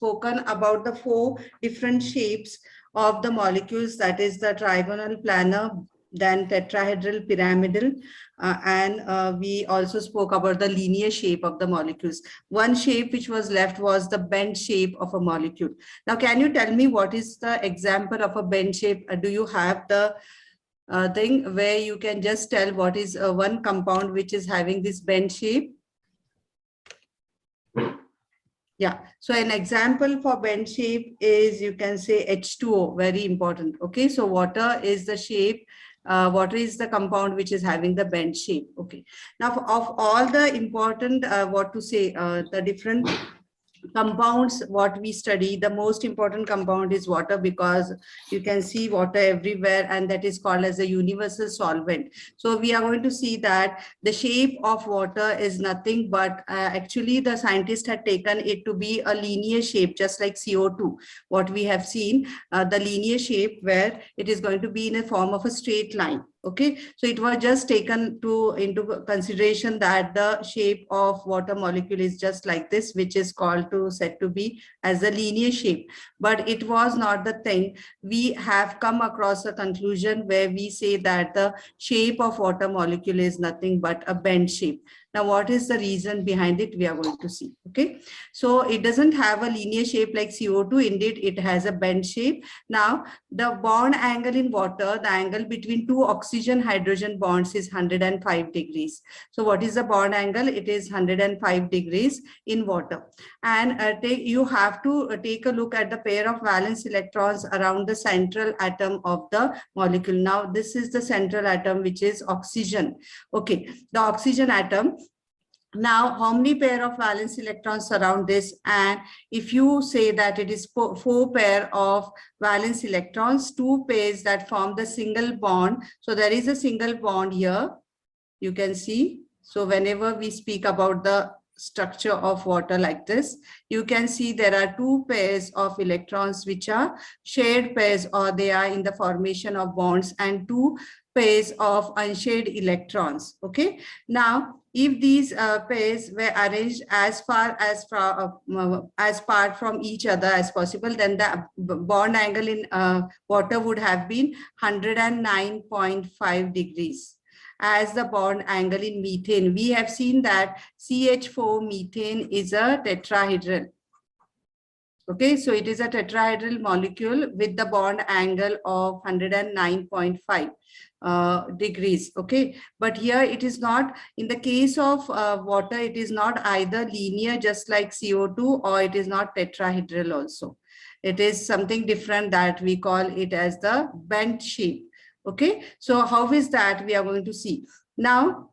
spoken about the 4 different shapes of the molecules, that is the trigonal, planar, then tetrahedral, pyramidal, and we also spoke about the linear shape of the molecules. One shape which was left was the bent shape of a molecule. Now, can you tell me what is the example of a bent shape? Do you have the thing where you can just tell what is one compound which is having this bent shape? Yeah, so an example for bent shape is, you can say H2O, very important. Okay, so water is the shape, water is the compound which is having the bent shape. Okay, now of all the important, the different compounds what we study, the most important compound is water, because you can see water everywhere, and that is called as a universal solvent. So we are going to see that the shape of water is nothing but actually the scientist had taken it to be a linear shape, just like CO2, what we have seen, the linear shape where it is going to be in a form of a straight line. Okay, so it was just taken into consideration that the shape of water molecule is just like this, which is said to be as a linear shape. But it was not the thing. We have come across a conclusion where we say that the shape of water molecule is nothing but a bent shape. Now, what is the reason behind it? We are going to see. Okay, so it doesn't have a linear shape like CO2. Indeed, it has a bent shape. Now, the bond angle in water, the angle between two oxygen hydrogen bonds is 105 degrees. So what is the bond angle? It is 105 degrees in water. And you have to take a look at the pair of valence electrons around the central atom of the molecule. Now, this is the central atom, which is oxygen. Okay, the oxygen atom. Now, how many pair of valence electrons surround this? And if you say that it is 4 pair of valence electrons, 2 pairs that form the single bond. So there is a single bond here, you can see. So whenever we speak about the structure of water like this, you can see there are 2 pairs of electrons which are shared pairs, or they are in the formation of bonds, and 2 pairs of unshared electrons. Okay, now if these pairs were arranged as apart from each other as possible, then the bond angle in water would have been 109.5 degrees. As the bond angle in methane, we have seen that CH4 methane is a tetrahedral. Okay, so it is a tetrahedral molecule with the bond angle of 109.5 degrees. Okay, but here it is not. In the case of water, it is not either linear just like CO2, or it is not tetrahedral also. It is something different that we call it as the bent shape. Okay, so how is that? We are going to see now.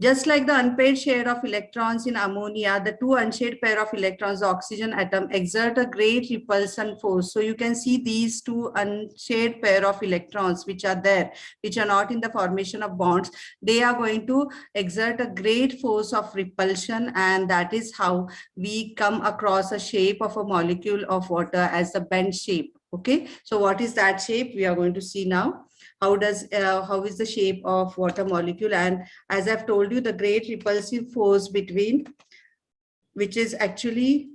Just like the unpaired share of electrons in ammonia, the 2 unshared pair of electrons, the oxygen atom, exert a great repulsion force. So you can see these 2 unshared pair of electrons which are there, which are not in the formation of bonds. They are going to exert a great force of repulsion, and that is how we come across a shape of a molecule of water as the bent shape. Okay, so what is that shape? We are going to see now. How is the shape of water molecule? And as I've told you, the great repulsive force between, which is actually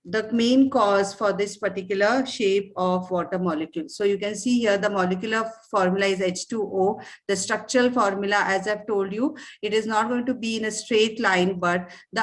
the main cause for this particular shape of water molecule. So you can see here the molecular formula is H2O. The structural formula, as I've told you, it is not going to be in a straight line, but the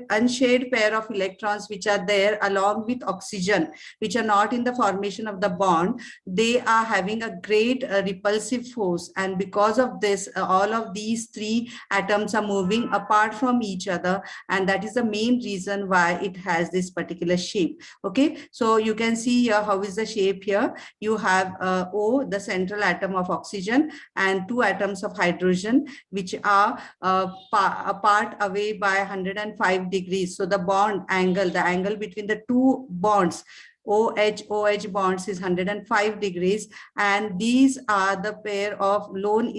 unshared pair of electrons which are there along with oxygen, which are not in the formation of the bond, they are having a great repulsive force. And because of this, all of these 3 atoms are moving apart from each other. And that is the main reason why it has this particular shape. Okay, so you can see here how is the shape here. You have O, the central atom of oxygen, and 2 atoms of hydrogen, which are apart away by 105 degrees. So the bond angle, the angle between the 2 bonds, OH bonds, is 105 degrees, and these are the pair of lone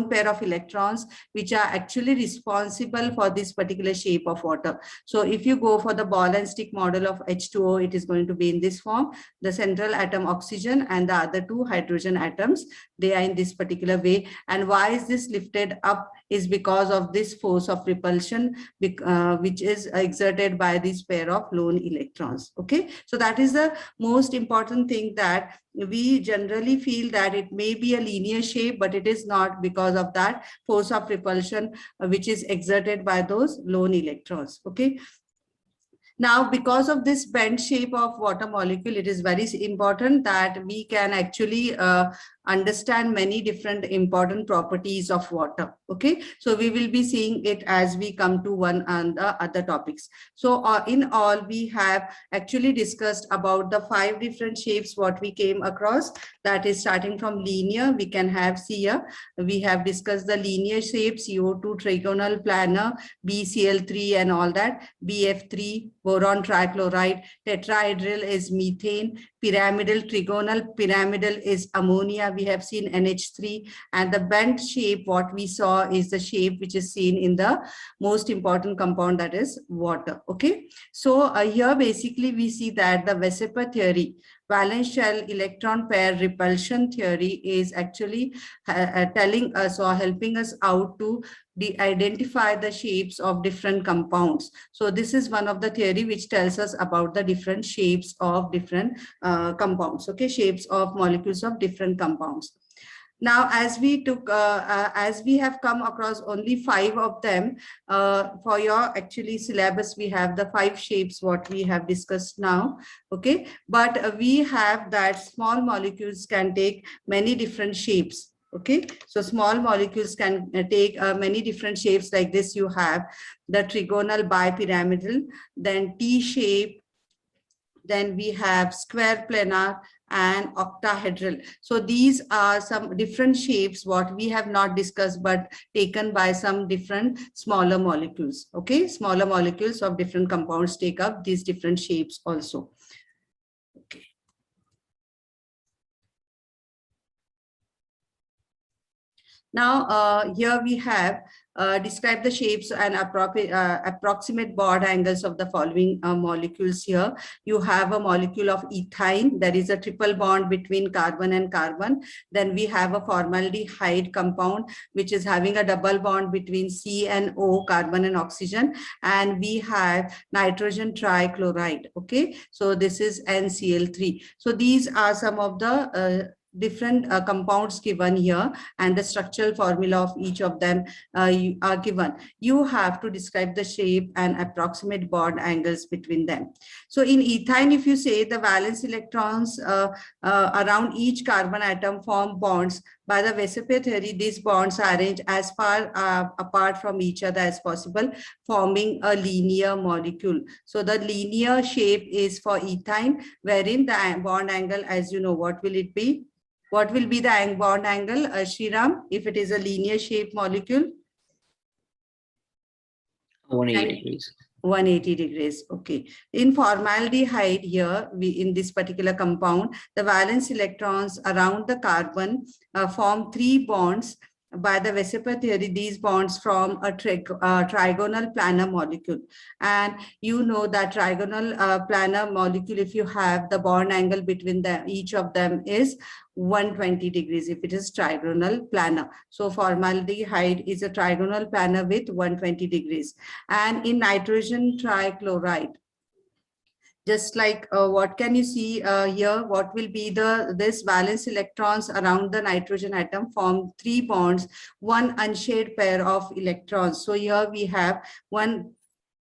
pair of electrons which are actually responsible for this particular shape of water. So if you go for the ball and stick model of H2O, it is going to be in this form. The central atom oxygen and the other 2 hydrogen atoms, they are in this particular way. And why is this lifted up is because of this force of repulsion, which is exerted by this pair of lone electrons. Okay, so that is the most important thing, that we generally feel that it may be a linear shape, but it is not, because of that force of repulsion which is exerted by those lone electrons. Okay, now, because of this bent shape of water molecule, it is very important that we can actually understand many different important properties of water. Okay, so we will be seeing it as we come to one and the other topics. So in all, we have actually discussed about the 5 different shapes what we came across. That is starting from linear, we can have, see here, we have discussed the linear shape, CO2, trigonal planar, BCl3 and all that, BF3, boron trichloride, tetrahedral is methane, pyramidal, trigonal pyramidal is ammonia, we have seen NH3, and the bent shape what we saw is the shape which is seen in the most important compound, that is water. Okay, so here basically we see that the Weissenberg theory, valence shell electron pair repulsion theory, is actually telling us or helping us out to identify the shapes of different compounds. So this is one of the theory which tells us about the different shapes of different compounds. Okay, shapes of molecules of different compounds. Now, as we have come across only 5 of them, for your actually syllabus, we have the 5 shapes what we have discussed now. Okay, but we have that small molecules can take many different shapes. Okay, so small molecules can take many different shapes. Like this, you have the trigonal bipyramidal, then T shape, then we have square planar and octahedral. So these are some different shapes what we have not discussed, but taken by some different smaller molecules. Okay, smaller molecules of different compounds take up these different shapes also. Okay. Now, here we have describe the shapes and approximate bond angles of the following molecules here. You have a molecule of ethyne, that is a triple bond between carbon and carbon. Then we have a formaldehyde compound, which is having a double bond between C and O, carbon and oxygen. And we have nitrogen trichloride. Okay, so this is NCl3. So these are some of the different compounds given here, and the structural formula of each of them are given. You have to describe the shape and approximate bond angles between them. So in ethyne, if you say the valence electrons around each carbon atom form bonds, by the Weissenberg theory, these bonds are arranged as far apart from each other as possible, forming a linear molecule. So the linear shape is for ethyne, wherein the bond angle, as you know, what will it be? What will be the bond angle, Shriram, if it is a linear shape molecule? 180 degrees. 180 degrees. Okay. In formaldehyde here, in this particular compound, the valence electrons around the carbon form 3 bonds. By the Weissenberg theory, these bonds form a trigonal planar molecule. And you know that trigonal planar molecule, if you have the bond angle between them, each of them is 120 degrees if it is trigonal planar. So formaldehyde is a trigonal planar with 120 degrees. And in nitrogen trichloride, just like what can you see here, what will be this valence electrons around the nitrogen atom form 3 bonds, 1 unshared pair of electrons. So here we have 1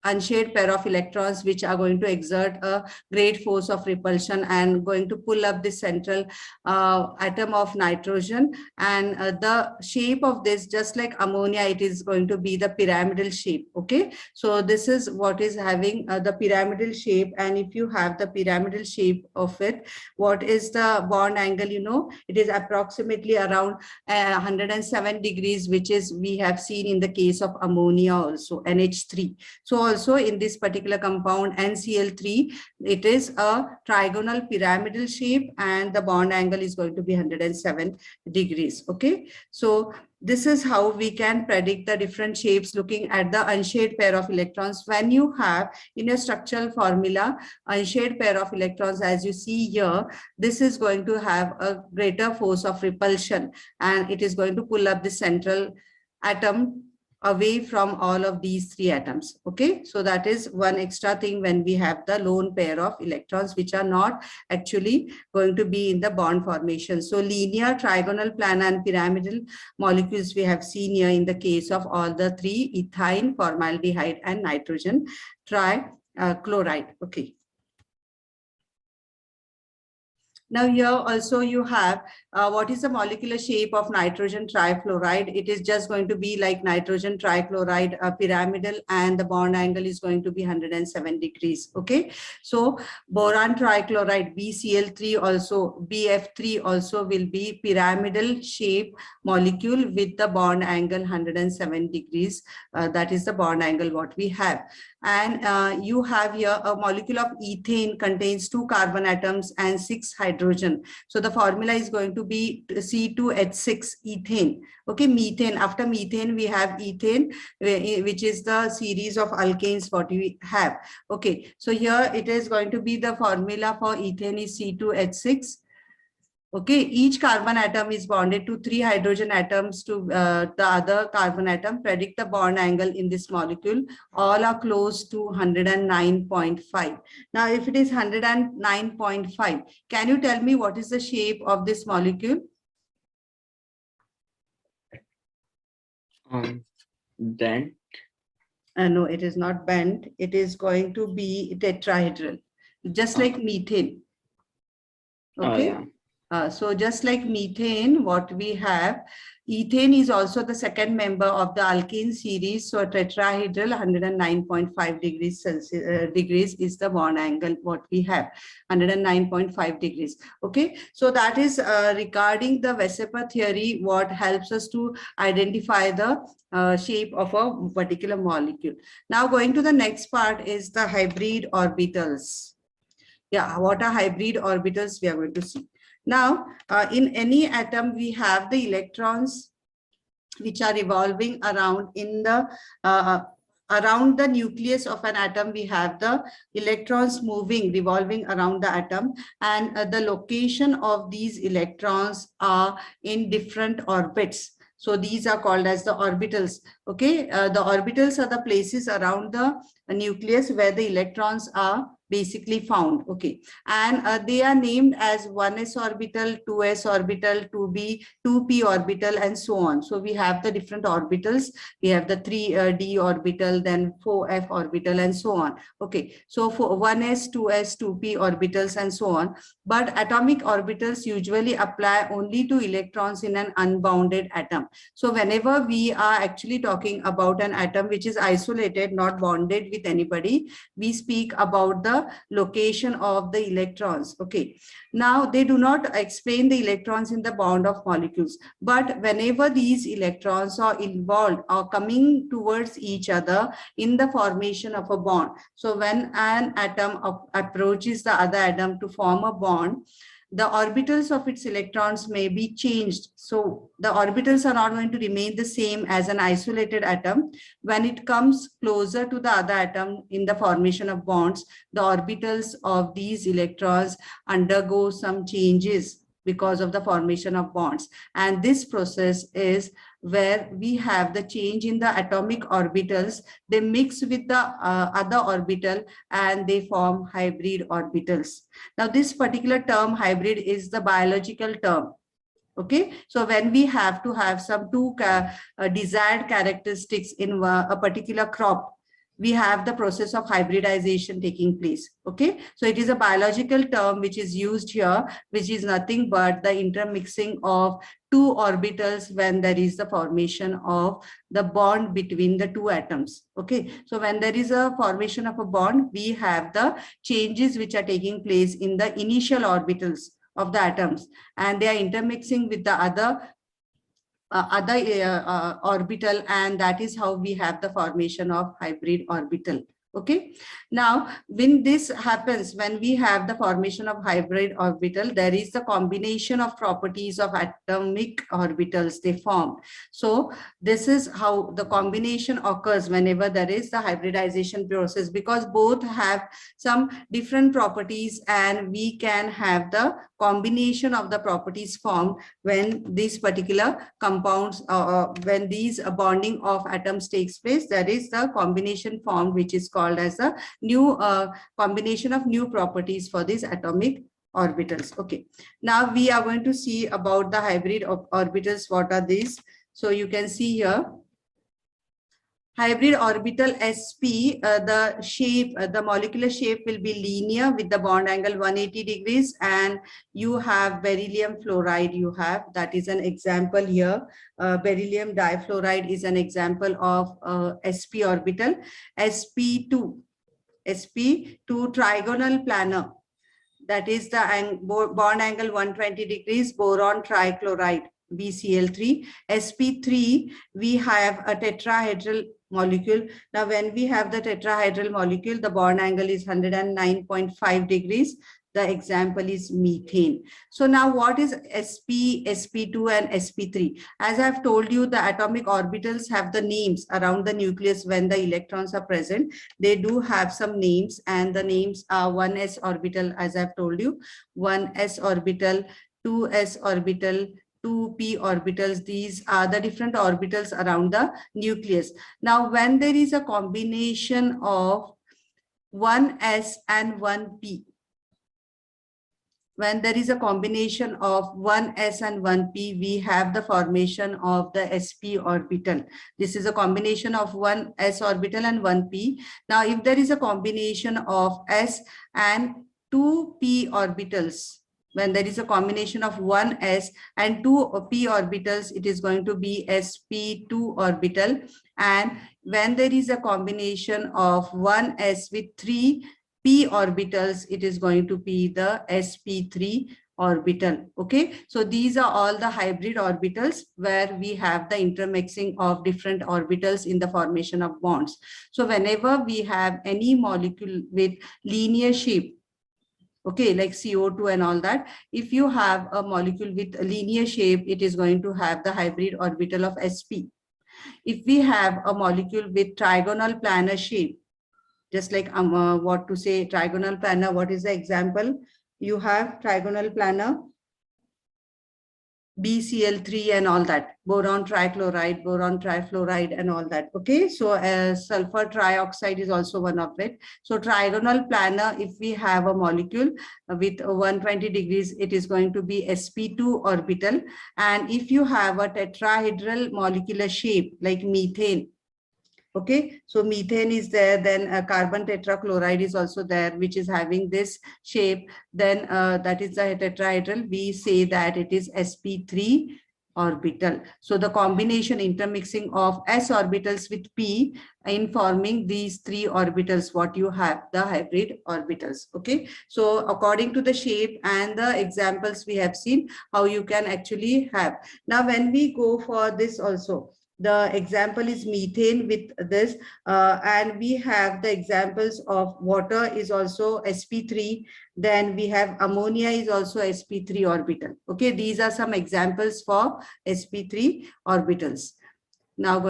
unshared pair of electrons which are going to exert a great force of repulsion and going to pull up the central atom of nitrogen. And the shape of this, just like ammonia, it is going to be the pyramidal shape. Okay, so this is what is having the pyramidal shape. And if you have the pyramidal shape of it, what is the bond angle? You know, it is approximately around 107 degrees, which is we have seen in the case of ammonia also, NH3. So also in this particular compound NCl3, it is a trigonal pyramidal shape and the bond angle is going to be 107 degrees. Okay, so this is how we can predict the different shapes looking at the unshared pair of electrons. When you have in your structural formula unshared pair of electrons, as you see here, this is going to have a greater force of repulsion and it is going to pull up the central atom away from all of these three atoms. Okay, so that is one extra thing when we have the lone pair of electrons which are not actually going to be in the bond formation. So linear, trigonal, planar, and pyramidal molecules we have seen here in the case of all the three: ethyne, formaldehyde, and nitrogen trichloride. Okay. Now here also you have what is the molecular shape of nitrogen trifluoride. It is just going to be like nitrogen trichloride, pyramidal, and the bond angle is going to be 107 degrees. Okay, so boron trichloride BCl3 also, BF3 also will be pyramidal shape molecule with the bond angle 107 degrees. That is the bond angle what we have. And you have here a molecule of ethane contains 2 carbon atoms and 6 hydrogen. So the formula is going to be C2H6 ethane. Okay, methane. After methane, we have ethane, which is the series of alkanes what we have. Okay, so here it is going to be the formula for ethane is C2H6. Okay, each carbon atom is bonded to 3 hydrogen atoms to the other carbon atom. Predict the bond angle in this molecule. All are close to 109.5. Now, if it is 109.5, can you tell me what is the shape of this molecule? Bent. No, it is not bent. It is going to be tetrahedral, just like methane. Okay. Yeah. So just like methane, what we have, ethane is also the second member of the alkene series. So tetrahedral 109.5 degrees Celsius degrees is the bond angle what we have, 109.5 degrees. Okay, so that is regarding the Weissenberg theory, what helps us to identify the shape of a particular molecule. Now going to the next part is the hybrid orbitals. Yeah, what are hybrid orbitals we are going to see. Now, in any atom, we have the electrons which are revolving around in the around the nucleus of an atom. We have the electrons moving, revolving around the atom, and the location of these electrons are in different orbits. So these are called as the orbitals. Okay, the orbitals are the places around the nucleus where the electrons are basically found. Okay, and they are named as 1s orbital, 2s orbital, 2b, 2p orbital, and so on. So we have the different orbitals. We have the 3d orbital, then 4f orbital, and so on. Okay, so for 1s, 2s, 2p orbitals, and so on. But atomic orbitals usually apply only to electrons in an unbounded atom. So whenever we are actually talking about an atom which is isolated, not bonded with anybody, we speak about the location of the electrons. Okay, now they do not explain the electrons in the bond of molecules, but whenever these electrons are involved or coming towards each other in the formation of a bond, so when an atom approaches the other atom to form a bond, the orbitals of its electrons may be changed. So the orbitals are not going to remain the same as an isolated atom. When it comes closer to the other atom in the formation of bonds, the orbitals of these electrons undergo some changes because of the formation of bonds. And this process is where we have the change in the atomic orbitals. They mix with the other orbital and they form hybrid orbitals. Now, this particular term hybrid is the biological term. Okay, so when we have to have some two desired characteristics in a particular crop, we have the process of hybridization taking place. Okay, so it is a biological term which is used here, which is nothing but the intermixing of two orbitals when there is the formation of the bond between the two atoms. Okay, so when there is a formation of a bond, we have the changes which are taking place in the initial orbitals of the atoms, and they are intermixing with the other orbital, and that is how we have the formation of hybrid orbital. Okay. Now, when this happens, when we have the formation of hybrid orbital, there is the combination of properties of atomic orbitals they form. So this is how the combination occurs whenever there is the hybridization process, because both have some different properties and we can have the combination of the properties formed when these particular compounds, when these bonding of atoms takes place, there is the combination formed, which is called as a new combination of new properties for these atomic orbitals. Okay, now we are going to see about the hybrid orbitals. What are these? So you can see here, hybrid orbital sp, the shape, the molecular shape will be linear with the bond angle 180 degrees, and you have beryllium fluoride. You have, that is an example here. Beryllium difluoride is an example of sp orbital. sp2 trigonal planar, that is the bond angle 120 degrees, boron trichloride, BCl3. sp3, we have a tetrahedral molecule. Now, when we have the tetrahedral molecule, the bond angle is 109.5 degrees. The example is methane. So now what is sp, sp2 and sp3? As I've told you, the atomic orbitals have the names around the nucleus when the electrons are present. They do have some names, and the names are 1s orbital, as I've told you, 1s orbital, 2s orbital, 2p orbitals. These are the different orbitals around the nucleus. Now, when there is a combination of 1s and 1p, when there is a combination of 1s and 1p, we have the formation of the sp orbital. This is a combination of 1s orbital and 1p. Now, if there is a combination of s and 2p orbitals, when there is a combination of 1s and 2p orbitals, it is going to be sp2 orbital. And when there is a combination of 1s with 3p orbitals, it is going to be the sp3 orbital. Okay, so these are all the hybrid orbitals where we have the intermixing of different orbitals in the formation of bonds. So whenever we have any molecule with linear shape, okay, like CO2 and all that, if you have a molecule with a linear shape, it is going to have the hybrid orbital of sp. If we have a molecule with trigonal planar shape, just like what to say, trigonal planar, what is the example? You have trigonal planar, BCl3 and all that, boron trichloride, boron trifluoride and all that. Okay, so sulfur trioxide is also one of it. So trigonal planar, if we have a molecule with 120 degrees, it is going to be sp2 orbital. And if you have a tetrahedral molecular shape like methane, okay, so methane is there, then carbon tetrachloride is also there, which is having this shape, then that is the tetrahedral, we say that it is sp3 orbital. So the combination intermixing of s orbitals with p in forming these three orbitals, what you have, the hybrid orbitals. Okay, so according to the shape and the examples we have seen, how you can actually have. Now when we go for this also, the example is methane with this, and we have the examples of water is also sp3, then we have ammonia is also sp3 orbital. Okay, these are some examples for sp3 orbitals. Now